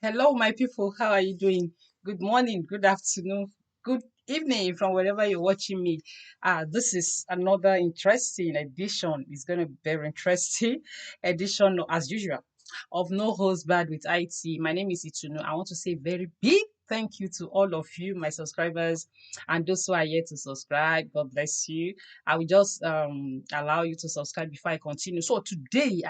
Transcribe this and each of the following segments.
Hello, my people. How are you doing? Good morning, good afternoon, good evening from wherever you're watching me. This is another interesting edition. It's going to be very interesting edition as usual of No Holds Bad with IT. My name is Itunu. I want to say very big thank you to all of you, my subscribers, and those who are yet to subscribe. God bless you. I will just allow you to subscribe before I continue. So today,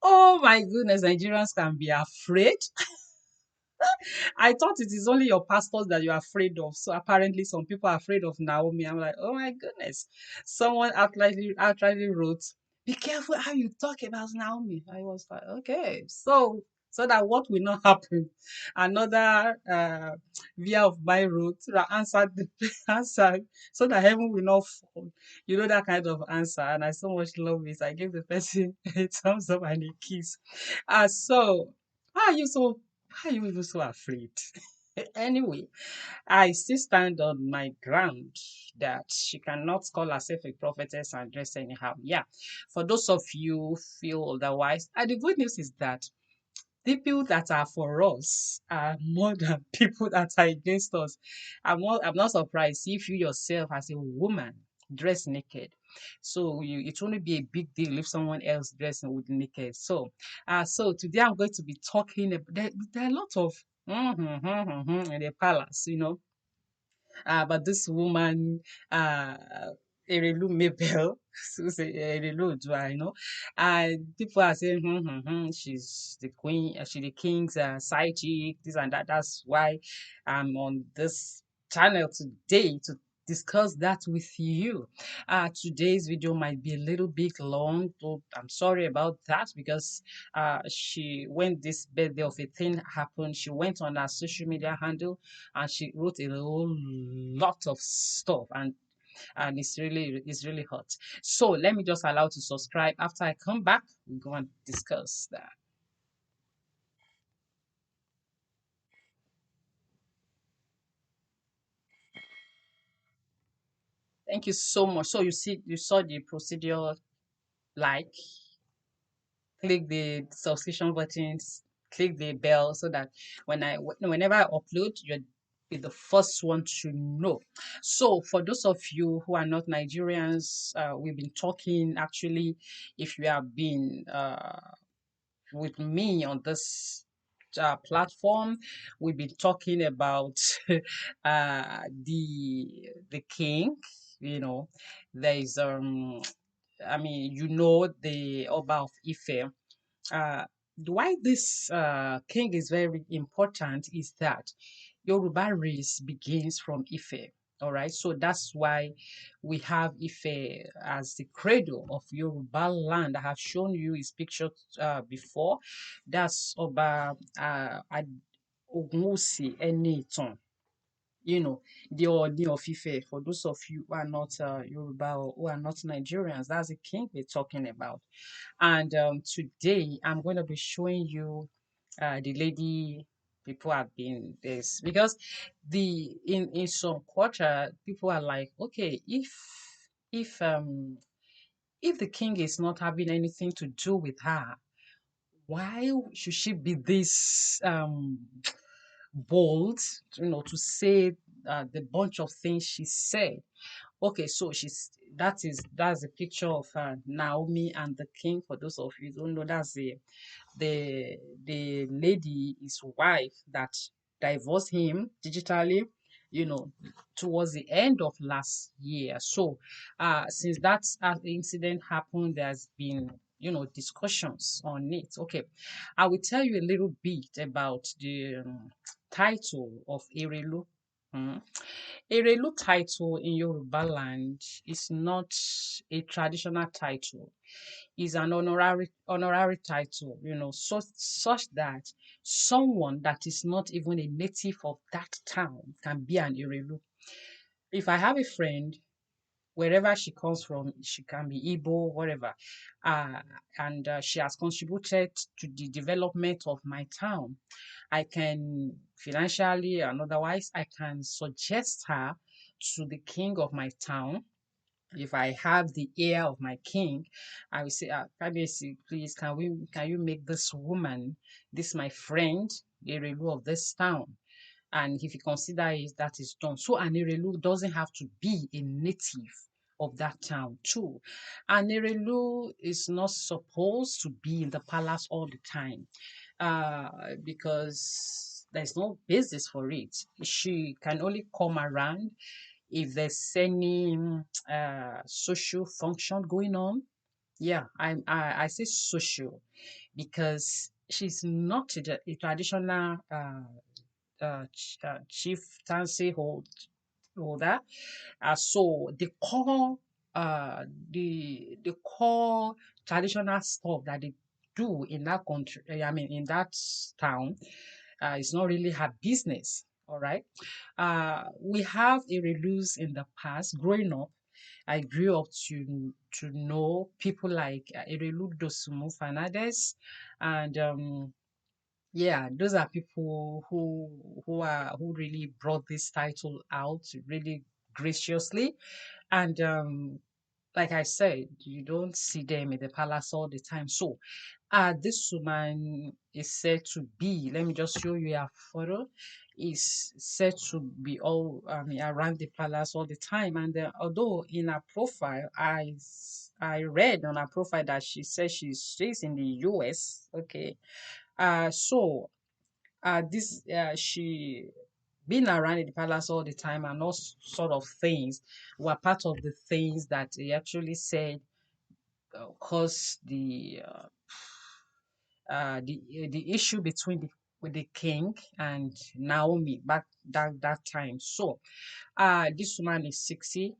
oh my goodness, Nigerians can be afraid. I thought it is only your pastors that you're afraid of. So apparently, some people are afraid of Naomi. I'm like, oh my goodness. Someone outrightly wrote, "Be careful how you talk about Naomi." I was like, okay, so that what will not happen. Another via of my wrote that answered the answer so that heaven will not fall. You know that kind of answer, and I so much love it. I gave the person a thumbs up and a kiss. So why are you so why are you even so afraid? Anyway, I still stand on my ground that she cannot call herself a prophetess and dress anyhow. Yeah, for those of you who feel otherwise, and the good news is that people that are for us are more than people that are against us. I'm not surprised if you yourself, as a woman, dress naked. So it won't be a big deal if someone else dressing with naked. So today I'm going to be talking about there are a lot of in the palace, but this woman, uh, Mabel, so say Ereluoodu, and people are saying, she's the queen, she's the king's side chick, this and that. That's why I'm on this channel today to discuss that with you. Today's video might be a little bit long, so I'm sorry about that because when this birthday of a thing happened, she went on her social media handle and she wrote a whole lot of stuff, and it's really hot. So let me just allow to subscribe. After I come back, we go and discuss that. Thank you so much. So you saw the procedure, like click the subscription buttons, click the bell so that whenever I upload, you're be the first one to know. So for those of you who are not Nigerians, we've been talking actually. If you have been with me on this platform, we've been talking about the king. You know, there is the Oba of Ife. uh, why this king is very important is that Yoruba race begins from Ife. All right, so that's why we have Ife as the cradle of Yoruba land. I have shown you his picture before. That's Oba Ogunwusi Enitan, the Ooni of Ife. For those of you who are not Yoruba or who are not Nigerians, that's the king we're talking about. And today I'm going to be showing you the lady. People have been this because in some quarter people are like, okay, if um if the king is not having anything to do with her, why should she be this bold, to say the bunch of things she said? Okay, so that's a picture of Naomi and the king. For those of you who don't know, that's the lady, his wife, that divorced him digitally, you know, towards the end of last year. So, since that incident happened, there's been discussions on it. Okay, I will tell you a little bit about the title of Erelu. Mm. Erelu title in Yoruba land is not a traditional title. It's an honorary title, such that someone that is not even a native of that town can be an Erelu. If I have a friend, wherever she comes from, she can be Igbo, whatever, uh, and she has contributed to the development of my town, I can financially and otherwise, I can suggest her to the king of my town, If I have the ear of my king, I will say, Kabiyesi, please, can you make this woman, this my friend, the Erelu of this town? And if you consider it, that is done. So an Erelu doesn't have to be a native of that town too. An Erelu is not supposed to be in the palace all the time, because there's no basis for it. She can only come around if there's any social function going on. Yeah, I say social because she's not a traditional chieftaincy holder. So the core traditional stuff that they do in that country, I mean in that town, is not really her business. All right. We have a release in the past. Growing up, I grew up to know people like Ereluoodu Fernandez, and yeah, those are people who really brought this title out really graciously. And like I said, you don't see them in the palace all the time. So this woman is said to be, let me just show you a photo, is said to be all, I mean, around the palace all the time. And although in her profile, I read on her profile that she says she's in the US. Okay. So this she being around in the palace all the time and all sort of things were part of the things that he actually said caused the issue between with the king and Naomi back that time. So this woman is 60.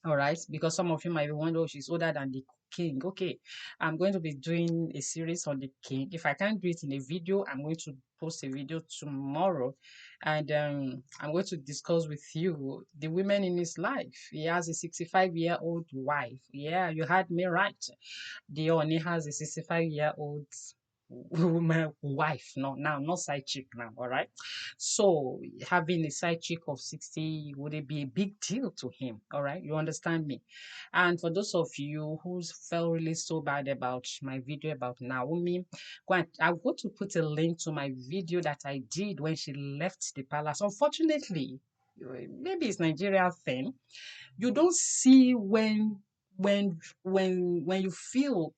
All right, because some of you might be wondering, oh, she's older than the king. Okay, I'm going to be doing a series on the king. If I can't do it in a video, I'm going to post a video tomorrow, and I'm going to discuss with you the women in his life. He has a 65-year-old wife. Yeah, you heard me right. The Oni has a 65-year-old woman wife, no, now not side chick now, all right. So having a side chick of 60, would it be a big deal to him? All right, you understand me? And for those of you who felt really so bad about my video about Naomi, I'm going to put a link to my video that I did when she left the palace. Unfortunately, maybe it's Nigeria thing, you don't see when you feel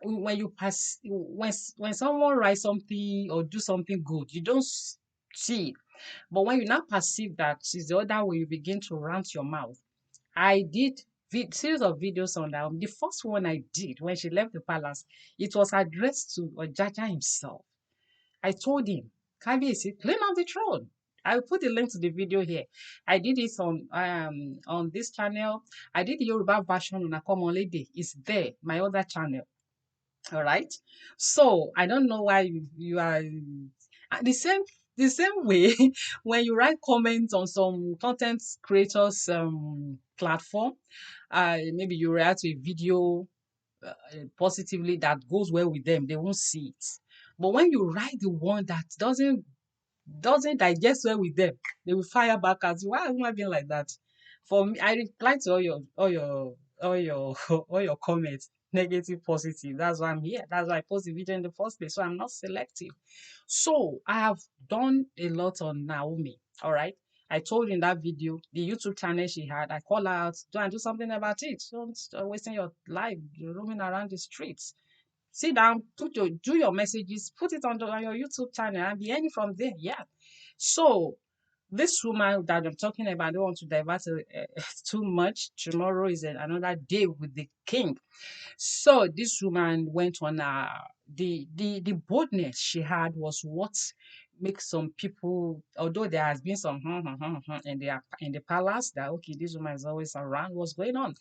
when you pass when someone writes something or do something good, you don't see it. But when you now perceive that it's the other way, you begin to rant your mouth. I did series of videos on that. The first one I did when she left the palace, it was addressed to Ojaja himself. I told him, Kabiyesi, claim on the throne. I'll put the link to the video here. I did it on this channel. I did the Yoruba version on Akomolede. It's there, my other channel. All right. So I don't know why you are the same way when you write comments on some content creators platform, maybe you react to a video positively that goes well with them, they won't see it. But when you write the one that doesn't digest well with them, they will fire back at you. Why am I being like that? For me, I reply to all your all your comments, negative, positive. That's why I'm here. That's why I post the video in the first place. So I'm not selective. So I have done a lot on Naomi. All right. I told you in that video, the YouTube channel she had, I call her out, do and do something about it. Don't wasting your life roaming around the streets. Sit down, do your messages, put it on your YouTube channel and be earning from there. Yeah. So this woman that I'm talking about, I don't want to divert too much. Tomorrow is another day with the king. So this woman went on the boldness she had was what makes some people, although there has been some in the palace that okay, this woman is always around, what's going on?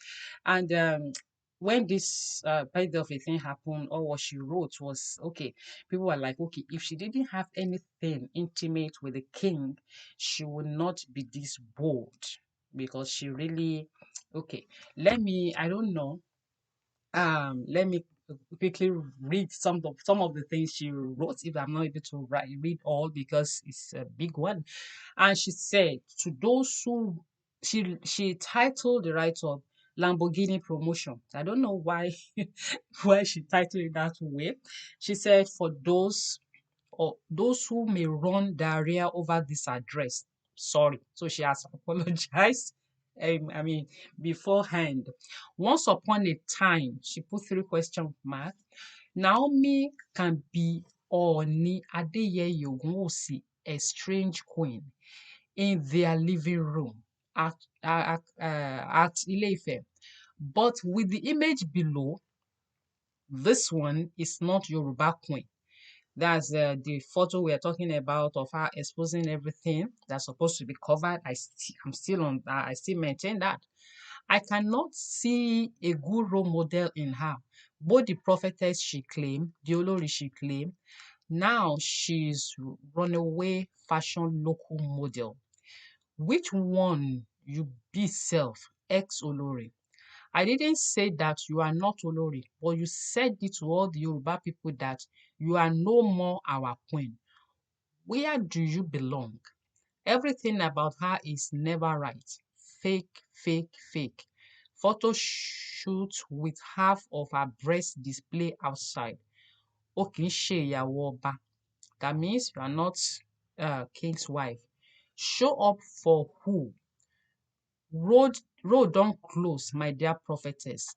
And when this birthday of a thing happened, or what she wrote was okay, people were like, okay, if she didn't have anything intimate with the king, she would not be this bold because she really okay. I don't know, let me quickly read some of the things she wrote if I'm not able to read all because it's a big one. And she said to those who she titled the write-up Lamborghini promotion. I don't know why why she titled it that way. She said, for those or those who may run diarrhea over this address. Sorry. So she has apologized. I mean, beforehand. Once upon a time, she put three question marks. Naomi can be Ooni Adeyeye Ogunwusi, a strange queen, in their living room at Ile-Ife. But with the image below, this one is not Yoruba queen. That's the photo we are talking about of her exposing everything that's supposed to be covered. I'm still on. I still maintain that. I cannot see a good role model in her. Both the prophetess she claimed, the Olori she claimed, now she's runaway fashion local model. Which one you be self, ex Olori? I didn't say that you are not Olori, but you said it to all the Yoruba people that you are no more our queen. Where do you belong? Everything about her is never right. Fake, fake, fake. Photo shoot with half of her breast display outside. Okay, ìyàwó ọba. That means you are not king's wife. Show up for who? Road don't close, my dear prophetess.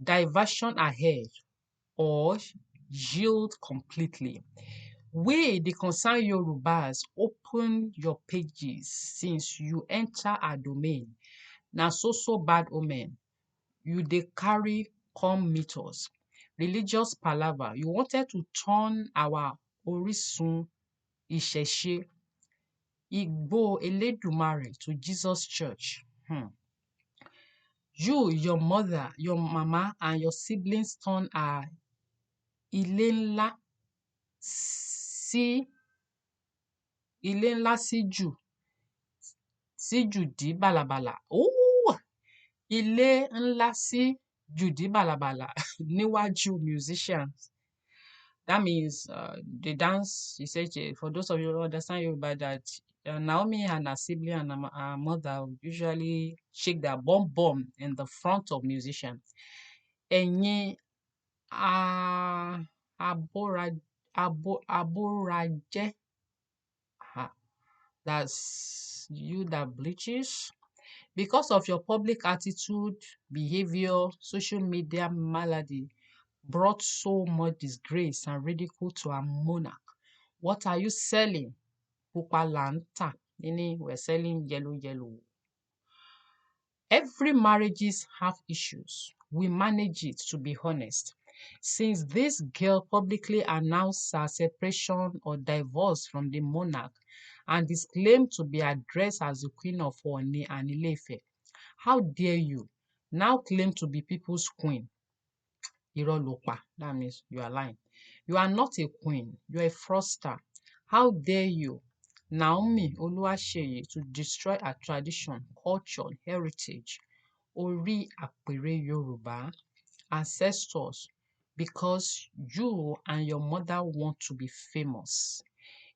Diversion ahead or yield completely. We, the concerned Yorubas, open your pages since you enter our domain. Now, so bad omen. You they carry come meet us. Religious palaver. You wanted to turn our Orisun Ìṣẹ̀ṣe Igbo Eledumare to Jesus Church. You, your mother, your mama, and your siblings turn our ilé ńlá sí jùdí bàlàbàlà. Ooh! Ilé ńlá sí jùdí bàlàbàlà níwájú musicians. That means the dance, you said, for those of you who understand Yoruba, that Naomi and her sibling and her mother usually shake their bum in the front of musicians. Ẹ̀yin aborajẹ́. That's you that bleaches. Because of your public attitude, behavior, social media malady brought so much disgrace and ridicule to our monarch. What are you selling? Pupalanta, meaning we're selling yellow. Every marriages have issues. We manage it, to be honest. Since this girl publicly announced her separation or divorce from the monarch and is claimed to be addressed as the queen of Ooni and Ile-Ife, how dare you now claim to be people's queen? Irọ́. That means you are lying. You are not a queen. You are a fraudster. How dare you, Naomi Oluwaseyi, to destroy our tradition, culture, heritage, Ori Apere Yoruba, ancestors, because you and your mother want to be famous.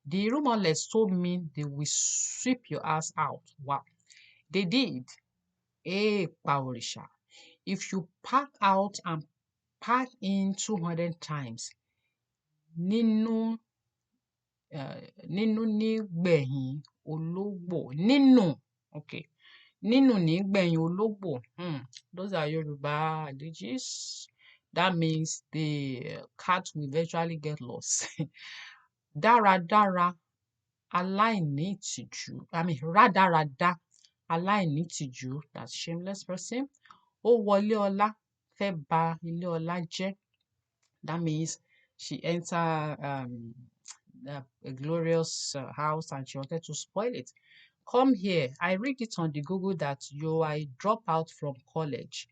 The rumorless told me they will sweep your ass out. Wow. They did. Paurisha. If you pack out and pack in 200 times, nínú ní gbẹ̀yìn ológbò. Okay. Nínú ní gbẹ̀yìn ológbò. Those are Yoruba adages. That means the cat will eventually get lost. Dáradára aláìní ìtìjú. Rádaràda aláìní ìtìjú. That's shameless person. Ó wọlé ọlá, fẹ́ ba ilé ọlá jẹ́. That means she entered a glorious house and she wanted to spoil it. Come here. I read it on the Google that you are a dropout from college,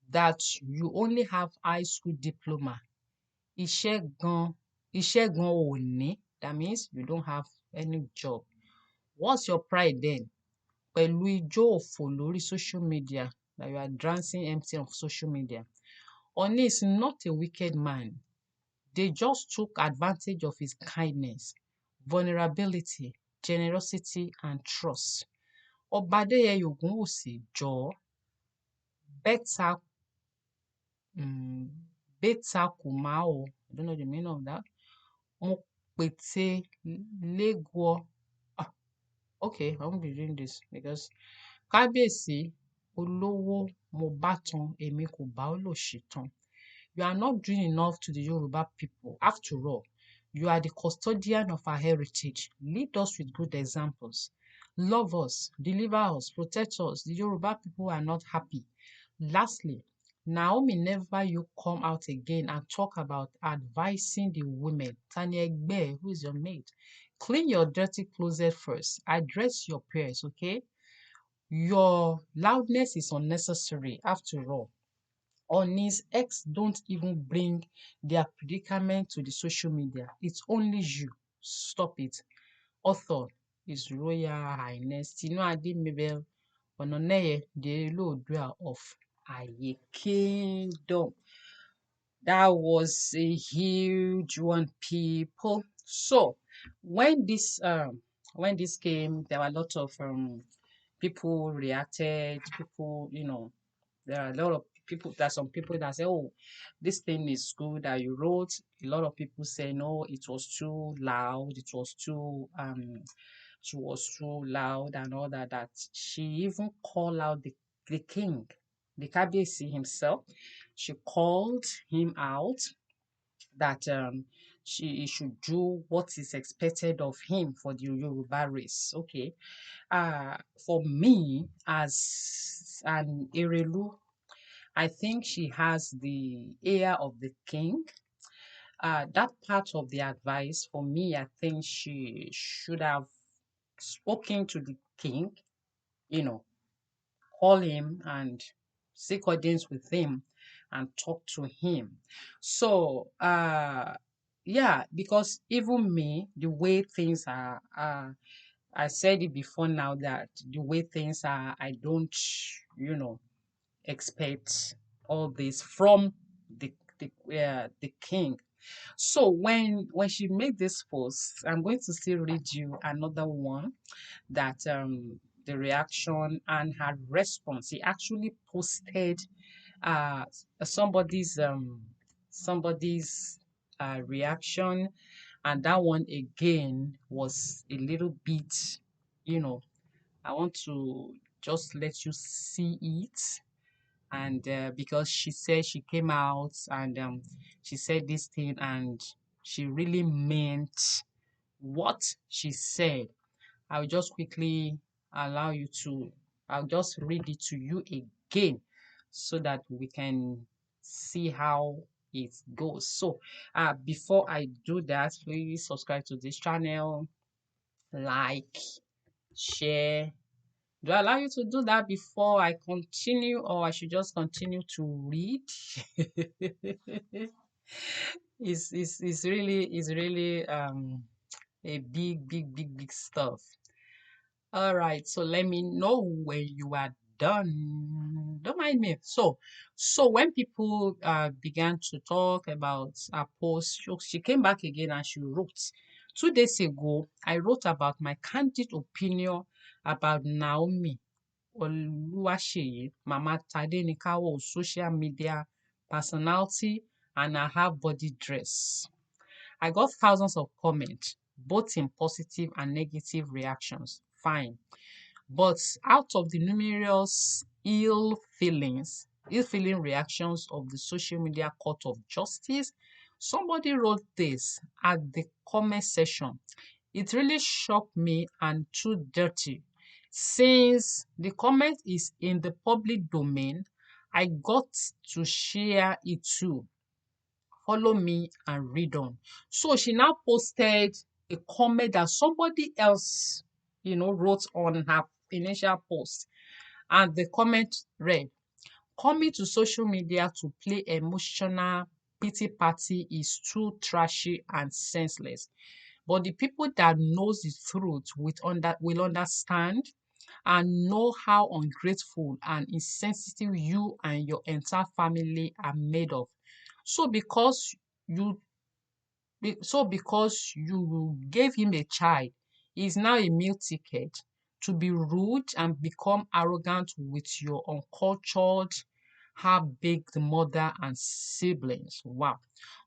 that you only have high school diploma. Iṣẹ́ gan ò ní. That means you don't have any job. What's your pride then? Pẹ̀lú ijó òfò lórí social media, that you are dancing empty on social media. Ooni is not a wicked man. They just took advantage of his kindness, vulnerability, generosity, and trust. Ọba Adeyeye Ogunwusi, jọ̀ọ́, Beta um Beta Kumao. I don't know the meaning of that. Mo pete legwo. Ah, okay, I won't be doing this because Kábíyèsí olówó mo bá tan èmi kò bá olòṣì tan. You are not doing enough to the Yoruba people. After all, you are the custodian of our heritage. Lead us with good examples. Love us, deliver us, protect us. The Yoruba people are not happy. Lastly, Naomi, never you come out again and talk about advising the women. Tani Egbe, who is your mate? Clean your dirty closet first. Address your peers, okay? Your loudness is unnecessary after all. On his ex don't even bring their predicament to the social media. It's only you. Stop it. Author is Royal Highness Tinuade Mabel Ononeye the Ereluoodu of Aye Kingdom. That was a huge one, people. So when this came, there were a lot of people reacted, people, there are a lot of people, there are some people that say, oh, this thing is good that you wrote. A lot of people say no, it was too loud, she was too loud and all that, that she even called out the king, the Kabiyesi himself. She called him out that he should do what is expected of him for the Yoruba race. Okay. For me, as an Erelu, I think she has the ear of the king. That part of the advice, for me, I think she should have spoken to the king, you know, call him and seek audience with him and talk to him. So, yeah, because even me, the way things are, I said it before now that the way things are, I don't, you know, expect all this from the king. So when she made this post, I'm going to still read you another one that the reaction and her response. He actually posted uh somebody's um somebody's reaction, and that one again was a little bit, you know, I want to just let you see it. And because she said she came out and she said this thing and she really meant what she said. I'll just quickly allow you to, I'll just read it to you again so that we can see how it goes. So before I do that, please subscribe to this channel, like, share. Do I allow you to do that before I continue, or I should just continue to read? It's really a big stuff. All right, so let me know when you are done. Don't mind me. So when people began to talk about her post, she came back again and she wrote. 2 days ago, I wrote about my candid opinion about Naomi Oluwaseyi, Mama Tadenikawo, social media personality, and her body dress. I got thousands of comments, both in positive and negative reactions. Fine. But out of the numerous ill feeling reactions of the social media court of justice, somebody wrote this at the comment section. It really shocked me and too dirty. Since the comment is in the public domain, I got to share it too. Follow me and read on. So she now posted a comment that somebody else, wrote on her initial post. And the comment read, coming to social media to play emotional pity party is too trashy and senseless. But the people that knows the truth will understand and know how ungrateful and insensitive you and your entire family are made of. So you because you gave him a child, he is now a meal ticket to be rude and become arrogant with your uncultured her big mother and siblings. Wow.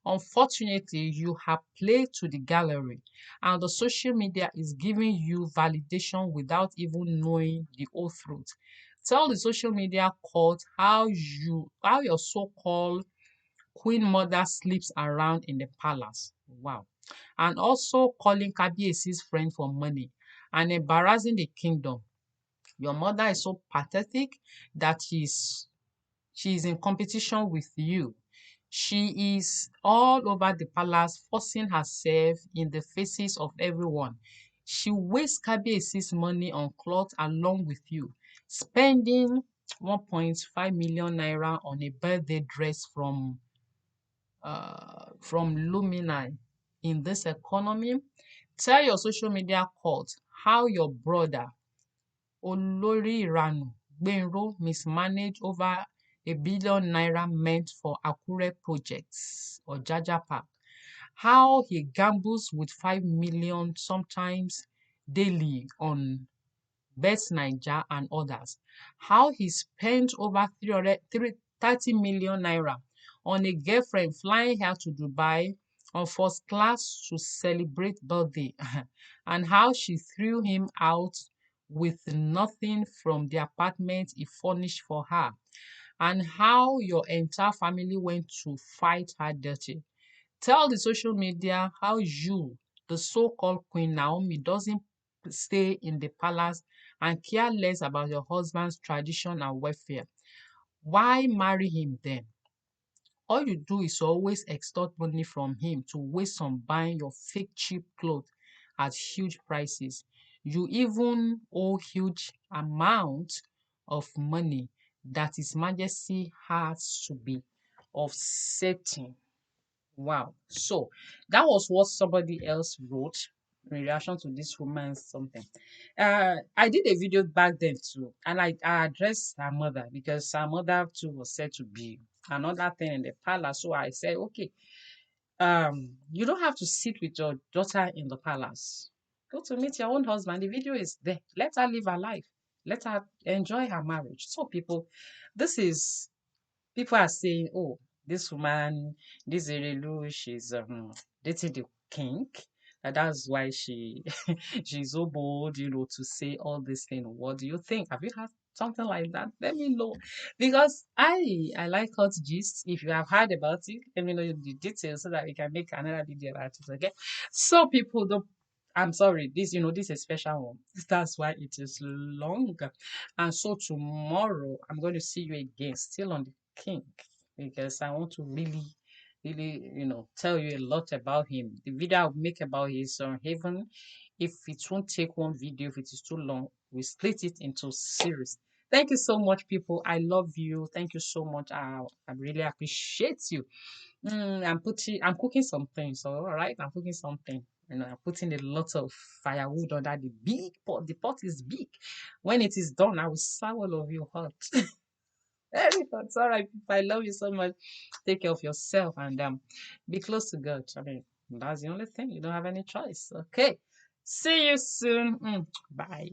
Unfortunately, you have played to the gallery, and the social media is giving you validation without even knowing the whole truth. Tell the social media cult how your so-called queen mother sleeps around in the palace. Wow. And also calling Kabiesi's friend for money and embarrassing the kingdom. Your mother is so pathetic that she is in competition with you. She is all over the palace, forcing herself in the faces of everyone. She wastes Kabiesi's money on clothes along with you, spending 1.5 million naira on a birthday dress from Lumini in this economy. Tell your social media cult how your brother Olori Iranu Gbenro mismanaged over a 1 billion naira meant for Akure projects or Jaja Park. How he gambles with 5 million sometimes daily on Best Naija and others. How he spent over 30 million naira on a girlfriend flying her to Dubai on first class to celebrate birthday, and how she threw him out with nothing from the apartment he furnished for her, and how your entire family went to fight her dirty. Tell the social media how you, the so-called Queen Naomi, doesn't stay in the palace and care less about your husband's tradition and welfare. Why marry him then? All you do is always extort money from him to waste on buying your fake cheap clothes at huge prices. You even owe huge amount of money that His Majesty has to be offsetting. Wow. So that was what somebody else wrote in reaction to this woman's something. I did a video back then too, and I addressed her mother because her mother too was said to be another thing in the palace. So I said, okay, you don't have to sit with your daughter in the palace. Go to meet your own husband. The video is there. Let her live her life. Let her enjoy her marriage. So this is people are saying, oh, this woman, this Erelu, she's dating the king. And that's why she's so bold, to say all this thing. What do you think? Have you heard something like that? Let me know. Because I like hot gist. If you have heard about it, let me know the details so that we can make another video about it. Okay. So people don't I'm sorry, this is a special one. That's why it is longer. And so tomorrow I'm going to see you again, still on the king, because I want to really, tell you a lot about him. The video I'll make about his heaven, if it won't take one video, if it is too long, we split it into series. Thank you so much, people. I love you. Thank you so much. I really appreciate you. I'm cooking something. So, all right, I'm cooking something. I'm putting a lot of firewood under the big pot. The pot is big. When it is done, I will serve all of you hot. Very hot. All right, people. I love you so much. Take care of yourself and be close to God. I mean, that's the only thing. You don't have any choice. Okay. See you soon. Bye.